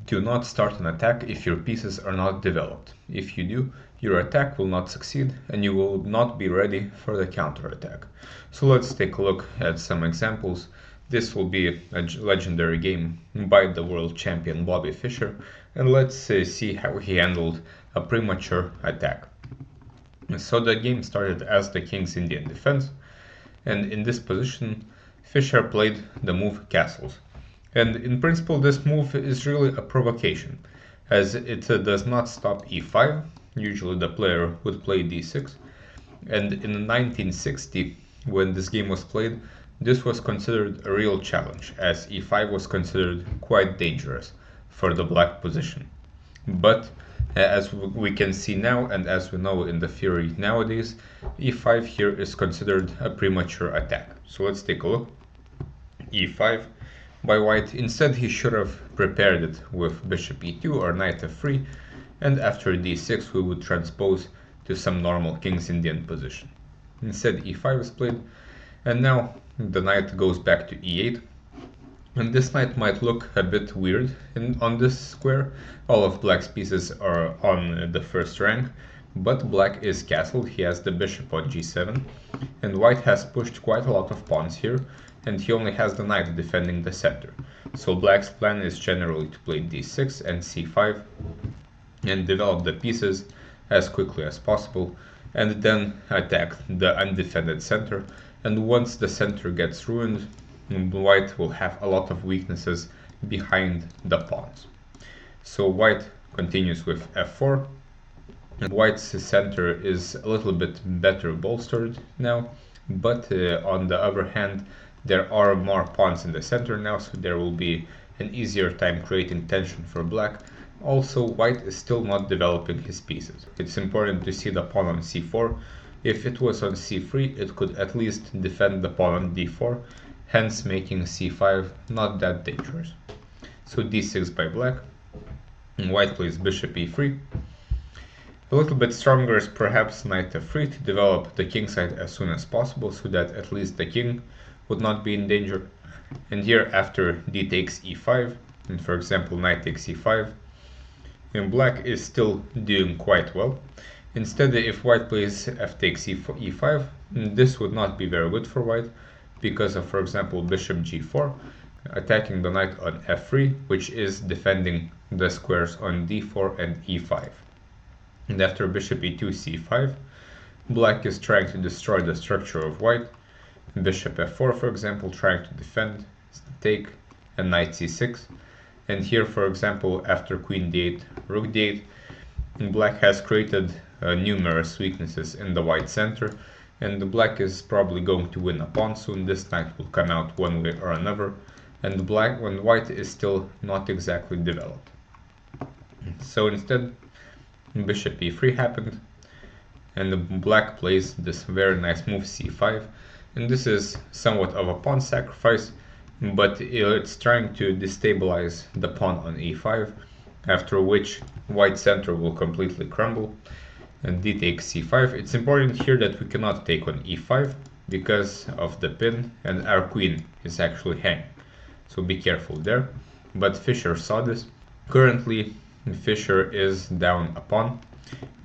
Do not start an attack if your pieces are not developed. If you do, your attack will not succeed and you will not be ready for the counterattack. So let's take a look at some examples. This will be a legendary game by the world champion Bobby Fischer, and let's see how he handled a premature attack. So the game started as the King's Indian defense, and in this position Fischer played the move castles. And in principle this move is really a provocation, as it does not stop e5. Usually the player would play d6, and in 1960, when this game was played, this was considered a real challenge, as e5 was considered quite dangerous for the black position. But as we can see now, and as we know in the theory nowadays, e5 here is considered a premature attack. So let's take a look. e5 by white. Instead he should have prepared it with bishop e2 or knight f3, and after d6 we would transpose to some normal King's Indian position. Instead e5 is played, and now the knight goes back to e8, and this knight might look a bit weird on this square. All of black's pieces are on the first rank, but black is castled. He has the bishop on g7, and white has pushed quite a lot of pawns here, and he only has the knight defending the center. So black's plan is generally to play d6 and c5 and develop the pieces as quickly as possible, and then attack the undefended center. And once the center gets ruined, white will have a lot of weaknesses behind the pawns. So white continues with f4. White's center is a little bit better bolstered now, but on the other hand, there are more pawns in the center now, so there will be an easier time creating tension for black. Also, white is still not developing his pieces. It's important to see the pawn on c4. If it was on c3, it could at least defend the pawn on d4, hence making c5 not that dangerous. So d6 by black. White plays bishop e3. A little bit stronger is perhaps knight f3 to develop the king side as soon as possible, so that at least the king would not be in danger. And here after d takes e5, and for example knight takes e5, and black is still doing quite well. Instead, if white plays f takes e5, this would not be very good for white, because of, for example, bishop g4, attacking the knight on f3, which is defending the squares on d4 and e5. And after bishop e2 c5, black is trying to destroy the structure of white. Bishop f4, for example, trying to defend, take, and knight c6. And here, for example, after queen d8, rook d8, black has created numerous weaknesses in the white center, and the black is probably going to win a pawn soon. This knight will come out one way or another, and black, when white is still not exactly developed. So instead, bishop e3 happened, and the black plays this very nice move c5, and this is somewhat of a pawn sacrifice, but it's trying to destabilize the pawn on e5, after which white center will completely crumble. And d takes c5. It's important here that we cannot take on e5 because of the pin, and our queen is actually hanging, so be careful there. But Fischer saw this. Currently Fischer is down a pawn,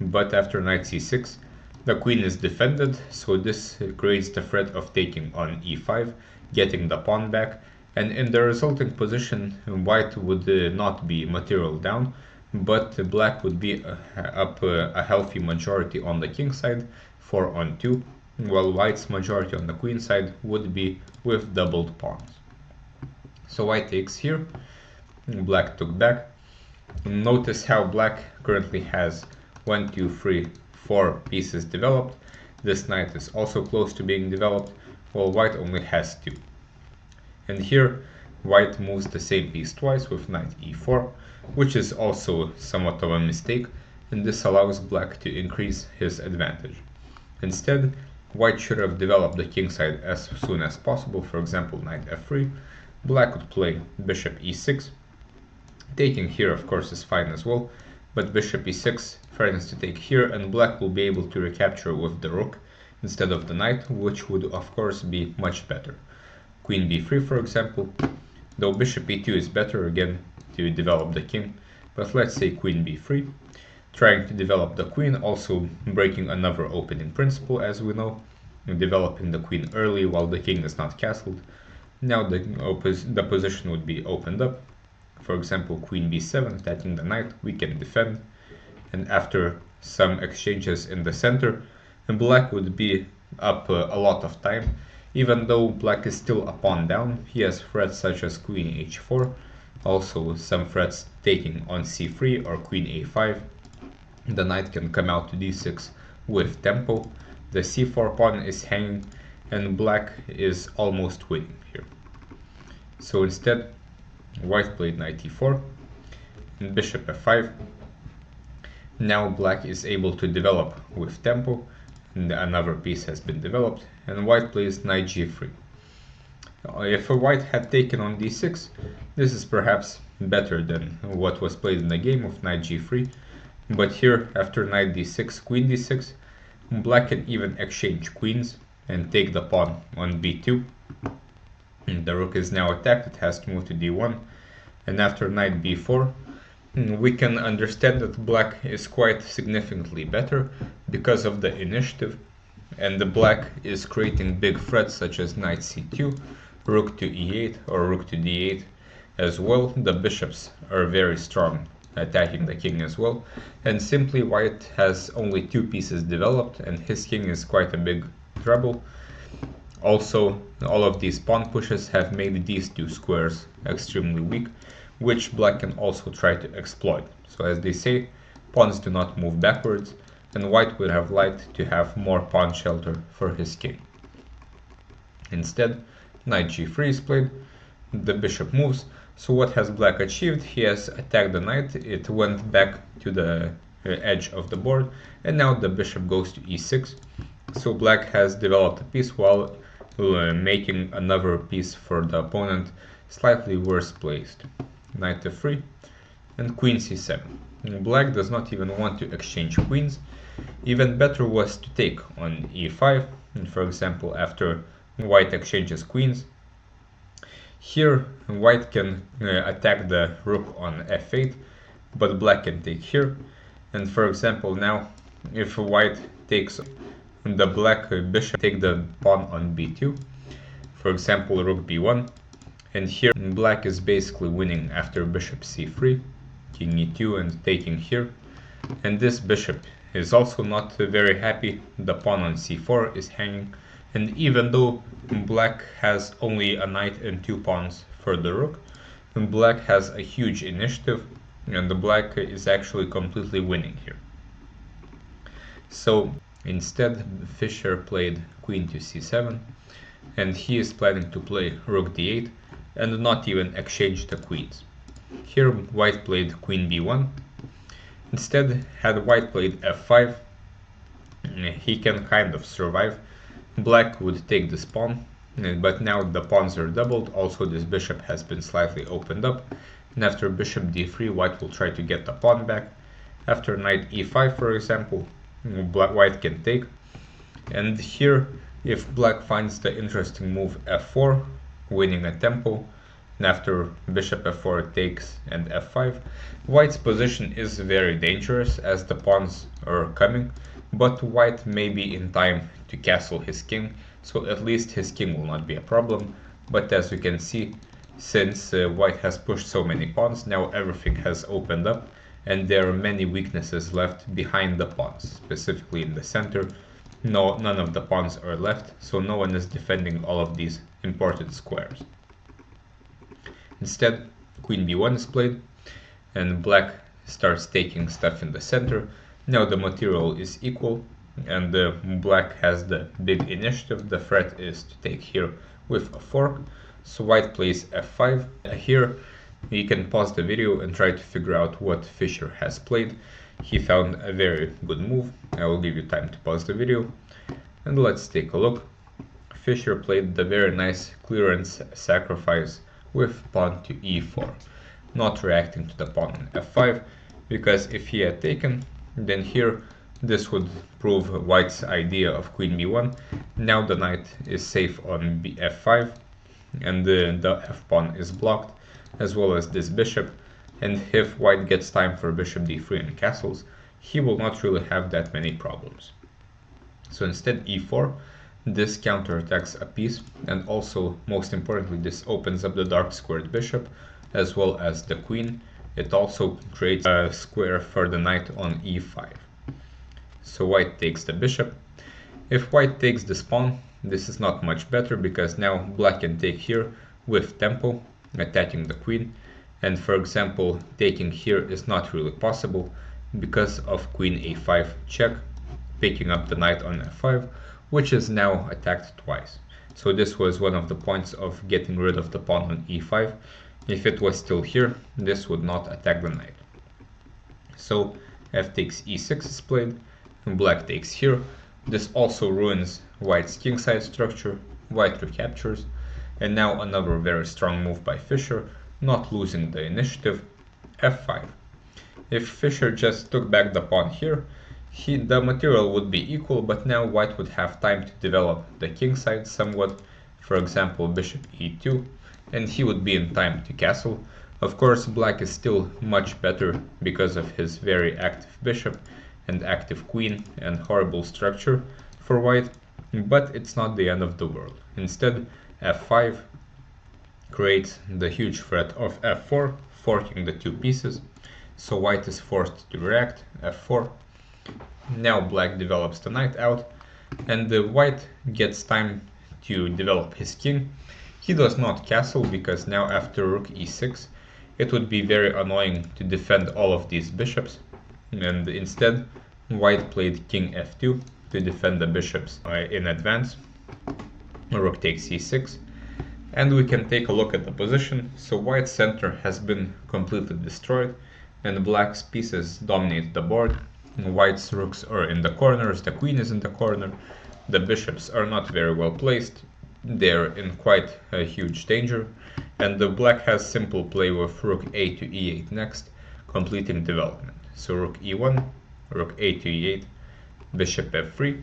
but after knight c6 the queen is defended, so this creates the threat of taking on e5, getting the pawn back, and in the resulting position white would not be material down, but black would be up a healthy majority on the king side, 4-on-2, while white's majority on the queen side would be with doubled pawns. So white takes here, black took back. Notice how black currently has 1, 2, 3, 4 pieces developed. This knight is also close to being developed, while white only has 2. And here white moves the same piece twice with knight e4, which is also somewhat of a mistake, and this allows black to increase his advantage. Instead, white should have developed the king side as soon as possible. For example, knight f3. Black would play bishop e6. Taking here, of course, is fine as well, but bishop e6 threatens to take here, and black will be able to recapture with the rook instead of the knight, which would of course be much better. Queen b3, for example. Though bishop e2 is better, again to develop the king, but let's say queen b3, trying to develop the queen, also breaking another opening principle as we know, developing the queen early while the king is not castled. Now the position would be opened up. For example, queen b7 attacking the knight, we can defend, and after some exchanges in the center, black would be up a lot of time. Even though black is still a pawn down, he has threats such as queen h4, also some threats taking on c3 or queen a5. The knight can come out to d6 with tempo, the c4 pawn is hanging, and black is almost winning here. So instead, white played knight e4 and bishop f5. Now black is able to develop with tempo, and another piece has been developed, and white plays knight g3. If white had taken on d6, this is perhaps better than what was played in the game of knight g3, but here after knight d6, queen d6, black can even exchange queens and take the pawn on b2. And the rook is now attacked, it has to move to d1, and after knight b4, we can understand that black is quite significantly better because of the initiative, and the black is creating big threats such as knight c2, rook to e8 or rook to d8 as well. The bishops are very strong, attacking the king as well, and simply white has only 2 pieces developed and his king is quite a big trouble. Also, all of these pawn pushes have made these 2 squares extremely weak, which black can also try to exploit. So as they say, pawns do not move backwards, and white would have liked to have more pawn shelter for his king. Instead, knight g3 is played, the bishop moves, so what has black achieved? He has attacked the knight, it went back to the edge of the board, and now the bishop goes to e6, so black has developed a piece while making another piece for the opponent slightly worse placed. Knight f3 and queen c7. Black does not even want to exchange queens. Even better was to take on e5, and for example after white exchanges queens. Here white can attack the rook on f8, but black can take here, and for example now if white takes the black bishop take the pawn on b2, for example rook b1, and here black is basically winning after bishop c3, king e2 and taking here, and this bishop is also not very happy, the pawn on c4 is hanging, and even though black has only a knight and 2 pawns for the rook, black has a huge initiative and the black is actually completely winning here. So instead Fischer played queen to c7, and he is planning to play rook d8 and not even exchange the queens. Here white played queen b1. Instead, had white played f5, he can kind of survive. Black would take this pawn, but now the pawns are doubled, also this bishop has been slightly opened up, and after bishop d3 white will try to get the pawn back. After knight e5 for example, white can take, and here if black finds the interesting move f4, winning a tempo, and after bishop f4 takes and f5, white's position is very dangerous as the pawns are coming, but white may be in time to castle his king, so at least his king will not be a problem. But as you can see, since white has pushed so many pawns, now everything has opened up and there are many weaknesses left behind the pawns, specifically in the center. None of the pawns are left, so no one is defending all of these important squares. Instead, queen b1 is played, and black starts taking stuff in the center. Now the material is equal, and black has the big initiative. The threat is to take here with a fork, so white plays f5. Here you can pause the video and try to figure out what Fischer has played. He found a very good move. I will give you time to pause the video, and let's take a look. Fischer played the very nice clearance sacrifice with pawn to e4, not reacting to the pawn on f5, because if he had taken, then here this would prove white's idea of queen b1. Now the knight is safe on f5, and the f pawn is blocked, as well as this bishop. and if white gets time for bishop d3 and castles, he will not really have that many problems. So instead e4, this counterattacks a piece, and also, most importantly, this opens up the dark squared bishop as well as the queen. It also creates a square for the knight on e5. So white takes the bishop. If white takes this pawn, this is not much better because now black can take here with tempo, attacking the queen. And for example, taking here is not really possible because of queen a5 check, picking up the knight on f5, which is now attacked twice. So this was one of the points of getting rid of the pawn on e5. If it was still here, this would not attack the knight. So f takes e6 is played, and black takes here. This also ruins white's kingside structure, white recaptures, and now another very strong move by Fischer, not losing the initiative, f5. If Fischer just took back the pawn here, the material would be equal, but now white would have time to develop the kingside somewhat, for example bishop e2, and he would be in time to castle. Of course, black is still much better because of his very active bishop and active queen and horrible structure for white, but it's not the end of the world. Instead, f5 creates the huge threat of f4, forking the two pieces, so white is forced to react, f4. Now black develops the knight out, and the white gets time to develop his king. He does not castle because now after rook e6, it would be very annoying to defend all of these bishops, and instead white played king f2 to defend the bishops in advance. Rook takes e6, and we can take a look at the position. So white's center has been completely destroyed, and black's pieces dominate the board. White's rooks are in the corners, the queen is in the corner, the bishops are not very well placed, they're in quite a huge danger, and the black has simple play with rook a to e8 next, completing development. So rook e1, rook a to e8, bishop f3,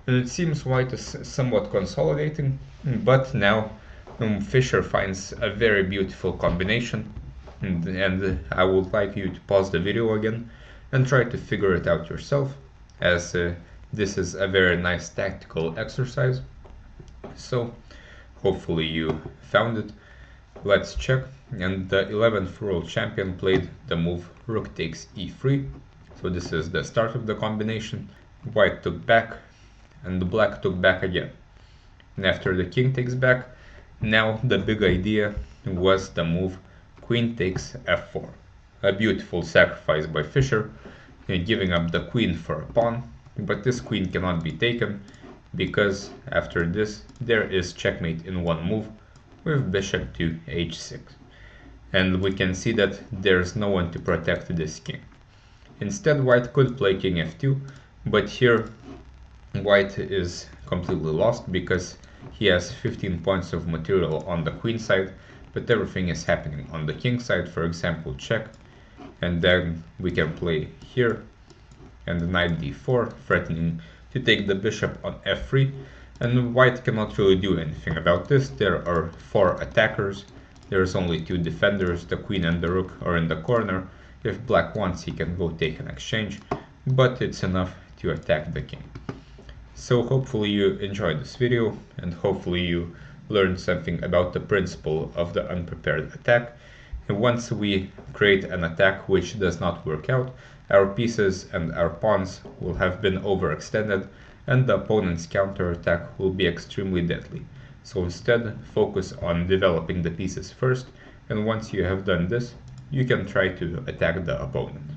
and it seems white is somewhat consolidating, but now Fischer finds a very beautiful combination, and I would like you to pause the video again and try to figure it out yourself, as this is a very nice tactical exercise. So hopefully you found it. Let's check. And the 11th world champion played the move rook takes e3. So this is the start of the combination. White took back and the black took back again. And after the king takes back, now the big idea was the move queen takes f4. A beautiful sacrifice by Fischer, giving up the queen for a pawn, but this queen cannot be taken because after this there is checkmate in one move with bishop to h6, and we can see that there's no one to protect this king. Instead, white could play king f2, but here white is completely lost because he has 15 points of material on the queen side, but everything is happening on the king side. For example, check, and then we can play here and knight d4, threatening to take the bishop on f3, and white cannot really do anything about this. There are 4 attackers, there's only 2 defenders, the queen and the rook are in the corner. If black wants, he can go take an exchange, but it's enough to attack the king. So hopefully you enjoyed this video, and hopefully you learned something about the principle of the unprepared attack. And once we create an attack which does not work out, our pieces and our pawns will have been overextended, and the opponent's counterattack will be extremely deadly. So instead, focus on developing the pieces first, and once you have done this, you can try to attack the opponent.